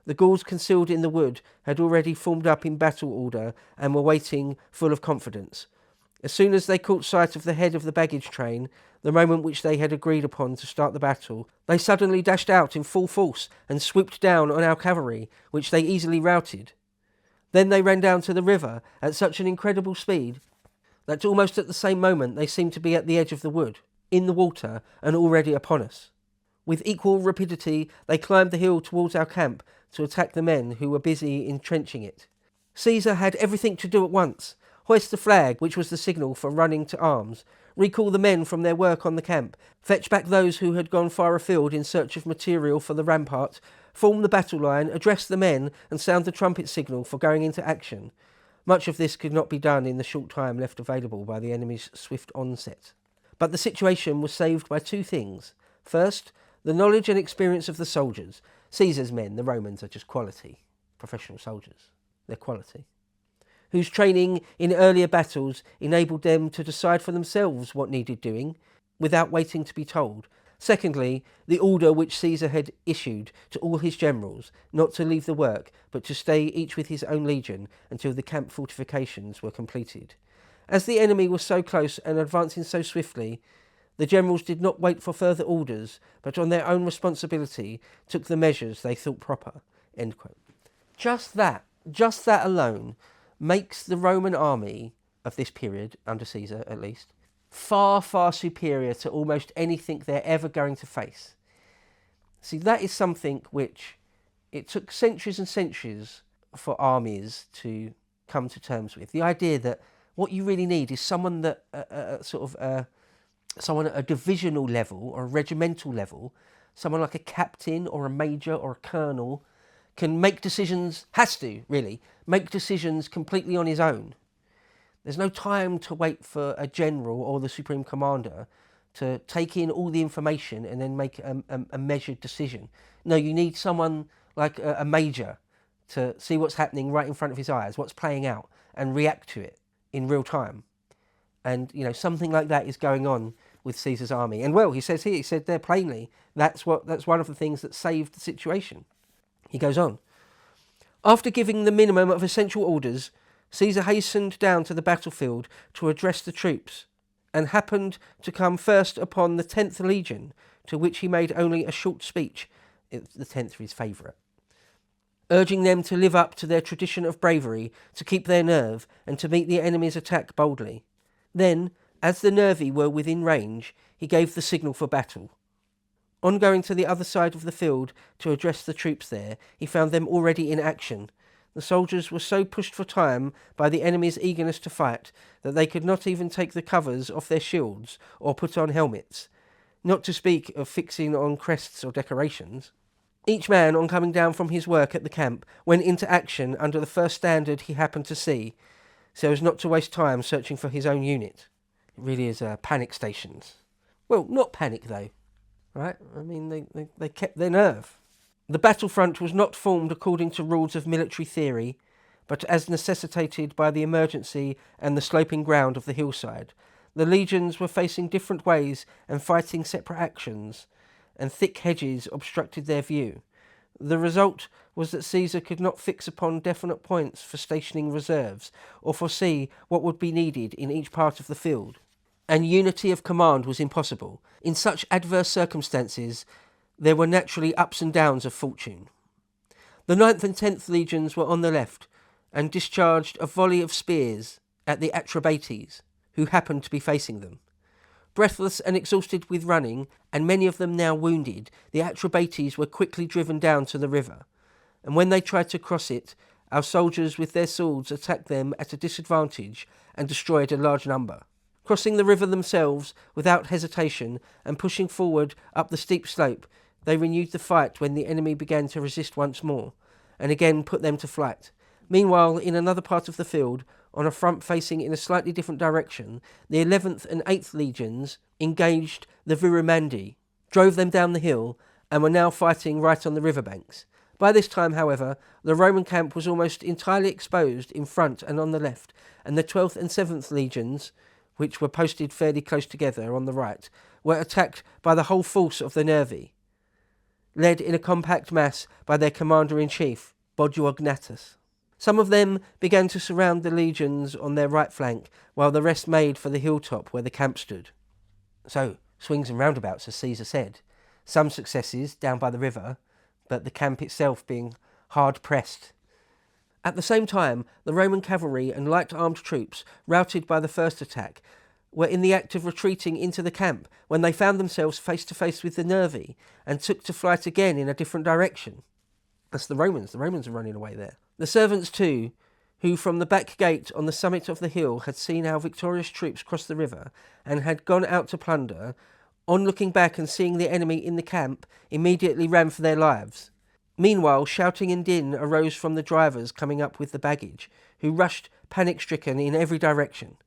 The Gauls concealed in the wood had already formed up in battle order and were waiting, full of confidence. As soon as they caught sight of the head of the baggage train, the moment which they had agreed upon to start the battle, they suddenly dashed out in full force and swooped down on our cavalry, which they easily routed. Then they ran down to the river at such an incredible speed that almost at the same moment they seemed to be at the edge of the wood, in the water, and already upon us. With equal rapidity they climbed the hill towards our camp to attack the men who were busy entrenching it. Caesar had everything to do at once: hoist the flag, which was the signal for running to arms, recall the men from their work on the camp, fetch back those who had gone far afield in search of material for the rampart, form the battle line, address the men, and sound the trumpet signal for going into action. Much of this could not be done in the short time left available by the enemy's swift onset. But the situation was saved by two things. First, the knowledge and experience of the soldiers. Caesar's men, the Romans, are just quality. Professional soldiers. They're quality. Whose training in earlier battles enabled them to decide for themselves what needed doing, without waiting to be told. Secondly, the order which Caesar had issued to all his generals, not to leave the work, but to stay each with his own legion until the camp fortifications were completed. As the enemy was so close and advancing so swiftly, the generals did not wait for further orders, but on their own responsibility took the measures they thought proper." End quote. Just that alone makes the Roman army of this period, under Caesar at least, far, far superior to almost anything they're ever going to face. See, that is something which it took centuries and centuries for armies to come to terms with. The idea that what you really need is someone that someone at a divisional level or a regimental level, someone like a captain or a major or a colonel, can make decisions, make decisions completely on his own. There's no time to wait for a general or the supreme commander to take in all the information and then make a measured decision. No, you need someone like a major to see what's happening right in front of his eyes, what's playing out, and react to it in real time. And, something like that is going on with Caesar's army. And well, he said there plainly, that's one of the things that saved the situation. He goes on. After giving the minimum of essential orders, Caesar hastened down to the battlefield to address the troops, and happened to come first upon the 10th Legion, to which he made only a short speech, the 10th his favourite, urging them to live up to their tradition of bravery, to keep their nerve, and to meet the enemy's attack boldly. Then, as the Nervi were within range, he gave the signal for battle. On going to the other side of the field to address the troops there, he found them already in action. The soldiers were so pushed for time by the enemy's eagerness to fight that they could not even take the covers off their shields or put on helmets, not to speak of fixing on crests or decorations. Each man, on coming down from his work at the camp, went into action under the first standard he happened to see, so as not to waste time searching for his own unit. It really is panic stations. Well, not panic though, right? I mean, they kept their nerve. The battlefront was not formed according to rules of military theory, but as necessitated by the emergency and the sloping ground of the hillside. The legions were facing different ways and fighting separate actions, and thick hedges obstructed their view. The result was that Caesar could not fix upon definite points for stationing reserves, or foresee what would be needed in each part of the field. And unity of command was impossible. In such adverse circumstances, there were naturally ups and downs of fortune. The 9th and 10th legions were on the left, and discharged a volley of spears at the Atrebates, who happened to be facing them. Breathless and exhausted with running, and many of them now wounded, the Atrebates were quickly driven down to the river, and when they tried to cross it, our soldiers with their swords attacked them at a disadvantage and destroyed a large number. Crossing the river themselves without hesitation and pushing forward up the steep slope, they renewed the fight when the enemy began to resist once more, and again put them to flight. Meanwhile, in another part of the field, on a front facing in a slightly different direction, the 11th and 8th legions engaged the Virumandi, drove them down the hill, and were now fighting right on the riverbanks. By this time, however, the Roman camp was almost entirely exposed in front and on the left, and the 12th and 7th legions, which were posted fairly close together on the right, were attacked by the whole force of the Nervi. led in a compact mass by their commander-in-chief, Boduognatus. Some of them began to surround the legions on their right flank, while the rest made for the hilltop where the camp stood. So, swings and roundabouts, as Caesar said. Some successes down by the river, but the camp itself being hard pressed. At the same time, the Roman cavalry and light armed troops, routed by the first attack, were in the act of retreating into the camp when they found themselves face to face with the Nervi and took to flight again in a different direction. That's the Romans. The Romans are running away there. The servants too, who from the back gate on the summit of the hill had seen our victorious troops cross the river and had gone out to plunder, on looking back and seeing the enemy in the camp, immediately ran for their lives. Meanwhile, shouting and din arose from the drivers coming up with the baggage, who rushed panic-stricken in every direction.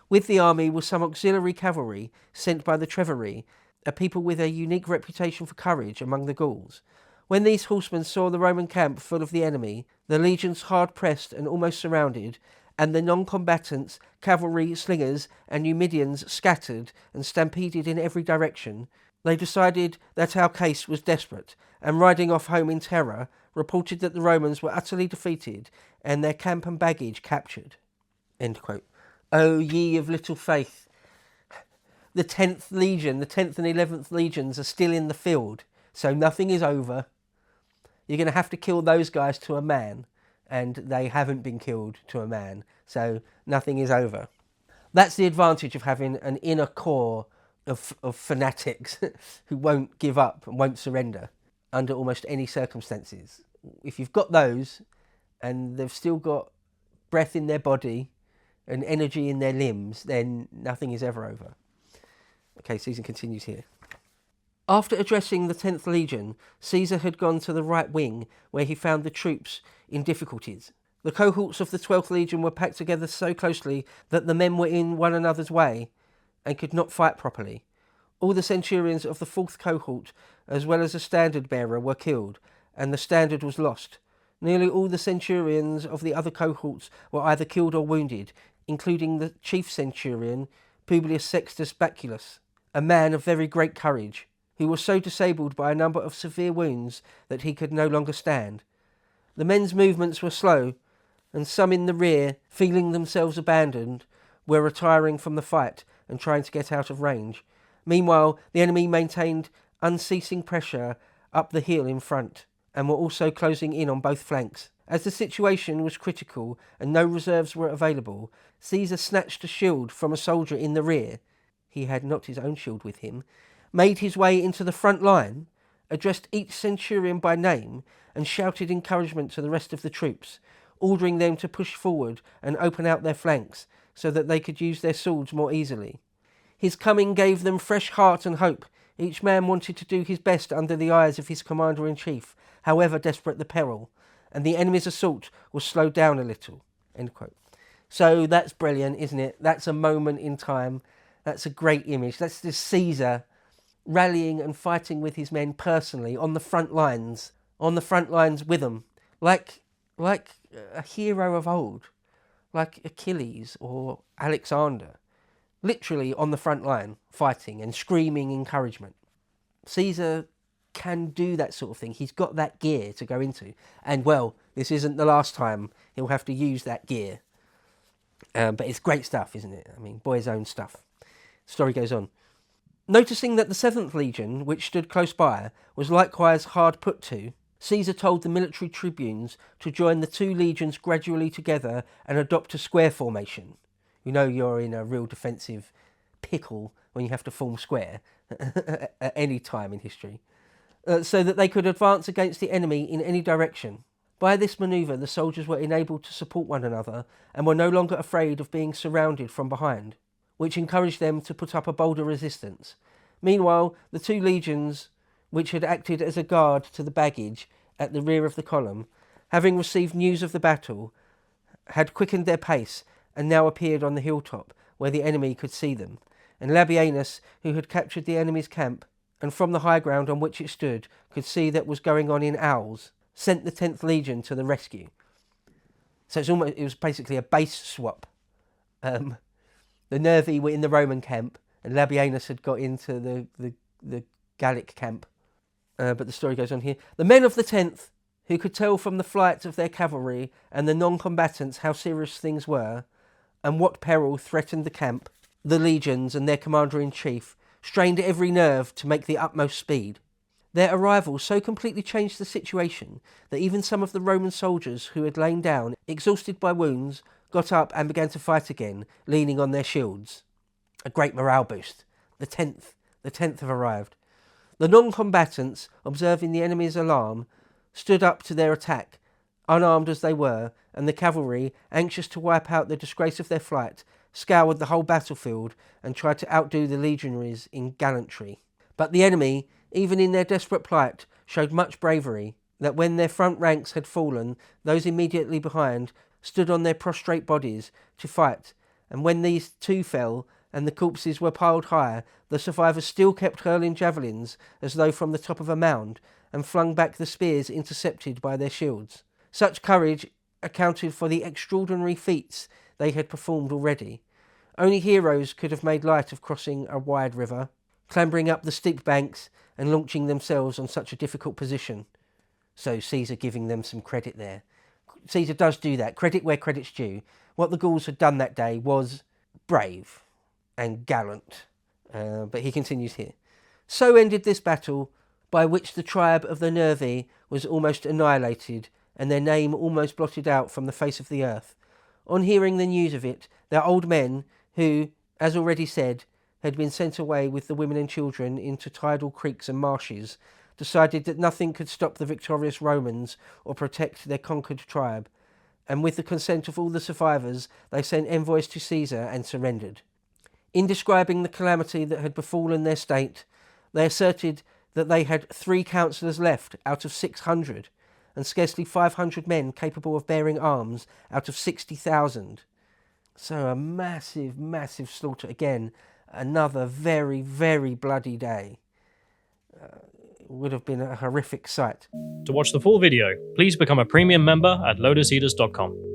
With the army was some auxiliary cavalry sent by the Treveri, a people with a unique reputation for courage among the Gauls. When these horsemen saw the Roman camp full of the enemy, the legions hard pressed and almost surrounded, and the non-combatants, cavalry, slingers, and Numidians scattered and stampeded in every direction, they decided that our case was desperate, and riding off home in terror, reported that the Romans were utterly defeated and their camp and baggage captured. End quote. O ye of little faith! The 10th Legion, the 10th and 11th Legions are still in the field, so nothing is over. You're going to have to kill those guys to a man, and they haven't been killed to a man, so nothing is over. That's the advantage of having an inner core of fanatics who won't give up and won't surrender under almost any circumstances. If you've got those, and they've still got breath in their body and energy in their limbs, then nothing is ever over. Okay, Caesar continues here. After addressing the 10th Legion, Caesar had gone to the right wing, where he found the troops in difficulties. The cohorts of the 12th Legion were packed together so closely that the men were in one another's way and could not fight properly. All the centurions of the 4th cohort, as well as a standard bearer, were killed, and the standard was lost. Nearly all the centurions of the other cohorts were either killed or wounded, including the chief centurion, Publius Sextus Baculus, a man of very great courage, who was so disabled by a number of severe wounds that he could no longer stand. The men's movements were slow, and some in the rear, feeling themselves abandoned, were retiring from the fight and trying to get out of range. Meanwhile, the enemy maintained unceasing pressure up the hill in front, and were also closing in on both flanks. As the situation was critical and no reserves were available, Caesar snatched a shield from a soldier in the rear. He had not his own shield with him, made his way into the front line, addressed each centurion by name, and shouted encouragement to the rest of the troops, ordering them to push forward and open out their flanks so that they could use their swords more easily. His coming gave them fresh heart and hope. Each man wanted to do his best under the eyes of his commander-in-chief, however desperate the peril, and the enemy's assault was slowed down a little. End quote. So that's brilliant, isn't it? That's a moment in time. That's a great image. That's just Caesar rallying and fighting with his men personally on the front lines with them, like a hero of old, like Achilles or Alexander, literally on the front line, fighting and screaming encouragement. Caesar can do that sort of thing. He's got that gear to go into. And, well, this isn't the last time he'll have to use that gear. But it's great stuff, isn't it? I mean, boy's own stuff. Story goes on. Noticing that the 7th Legion, which stood close by, was likewise hard put to, Caesar told the military tribunes to join the two legions gradually together and adopt a square formation. You know you're in a real defensive pickle when you have to form square at any time in history, so that they could advance against the enemy in any direction. By this manoeuvre, the soldiers were enabled to support one another and were no longer afraid of being surrounded from behind, which encouraged them to put up a bolder resistance. Meanwhile, the two legions, which had acted as a guard to the baggage at the rear of the column, having received news of the battle, had quickened their pace and now appeared on the hilltop where the enemy could see them, and Labienus, who had captured the enemy's camp and from the high ground on which it stood could see that was going on in Auls, sent the 10th Legion to the rescue. So it was basically a base swap. The Nervi were in the Roman camp and Labienus had got into the Gallic camp. But the story goes on here. The men of the 10th, who could tell from the flight of their cavalry and the non-combatants how serious things were, and what peril threatened the camp, the legions and their commander-in-chief, strained every nerve to make the utmost speed. Their arrival so completely changed the situation that even some of the Roman soldiers who had lain down, exhausted by wounds, got up and began to fight again, leaning on their shields. A great morale boost. The 10th have arrived. The non-combatants, observing the enemy's alarm, stood up to their attack, unarmed as they were, and the cavalry, anxious to wipe out the disgrace of their flight, scoured the whole battlefield and tried to outdo the legionaries in gallantry. But the enemy, even in their desperate plight, showed much bravery, that when their front ranks had fallen, those immediately behind stood on their prostrate bodies to fight, and when these too fell, and the corpses were piled high, the survivors still kept hurling javelins as though from the top of a mound, and flung back the spears intercepted by their shields. Such courage accounted for the extraordinary feats they had performed already. Only heroes could have made light of crossing a wide river, clambering up the steep banks, and launching themselves on such a difficult position. So Caesar giving them some credit there. Caesar does do that. Credit where credit's due. What the Gauls had done that day was brave and gallant. But he continues here. So ended this battle, by which the tribe of the Nervi was almost annihilated, and their name almost blotted out from the face of the earth. On hearing the news of it, their old men, who, as already said, had been sent away with the women and children into tidal creeks and marshes, decided that nothing could stop the victorious Romans or protect their conquered tribe, and with the consent of all the survivors, they sent envoys to Caesar and surrendered. In describing the calamity that had befallen their state, they asserted that they had 3 counsellors left out of 600, and scarcely 500 men capable of bearing arms out of 60,000. So a massive, massive slaughter again. Another very, very bloody day. It would have been a horrific sight. To watch the full video, please become a premium member at lotuseaters.com.